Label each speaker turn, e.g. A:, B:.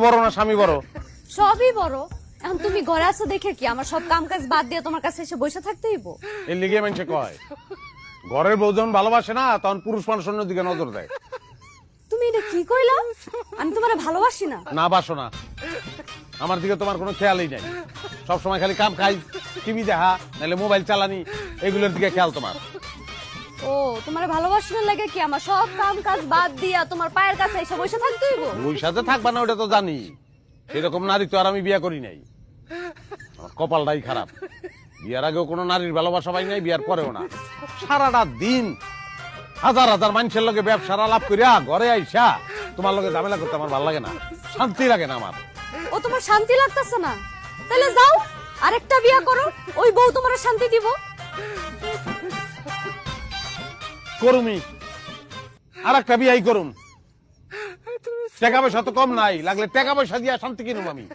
A: বড় না স্বামী বড়?
B: সবই বড়। এখন তুমি ঘরে আছো দেখে কি আমার সব কাম কাজ বাদ দিয়ে তোমার কাছে এসে বসে থাকতে হইব?
A: এর লিগে মানুষে কয় ঘরের বউ যখন ভালোবাসে না তখন পুরুষ মানুষ অন্য দিকে নজর দেয়।
B: তুমি এটা কি কইলা? আমি তোমারে ভালোবাসি না।
A: না বাসো না, আমার দিকে তোমার কোনো খেয়ালই নাই। সবসময় খালি কাম খাই, টিভি দেখা, নাহলে মোবাইল চালানি, এগুলোর দিকে খেয়াল তোমার।
B: ও তোমারে ভালোবাসি না লাগে কি আমার সব কাম কাজ বাদ দিয়া তোমার পায়ের কাছে এসে বসে থাকতে হইব?
A: ওই সাথে থাকবা না ওটা তো জানি, সেরকম নারী তো আর আমি বিয়ে করি নাই। আমার কপালটাই খারাপ, বিয়ার আগেও কোনো নারীর ভালোবাসা পাই নাই, বিয়ার পরেও না। সারাটা দিন হাজার হাজার মানুষের লগে ব্যবসার আলাপ করিয়া ঘরে আইসা তোমার লগে ঝামেলা করতে আমার ভালো লাগে না, শান্তি লাগে না আমার।
B: ও তোমার শান্তি লাগতেছে না? তাহলে যাও আরেকটা বিয়া করো, ওই বউ তোমার শান্তি দিব।
A: করুমি, আর একটা বিয়াই করুম। টাকা পয়সা তো কম নাই, লাগলে টাকা পয়সা দিয়া শান্তি কিনুম আমি।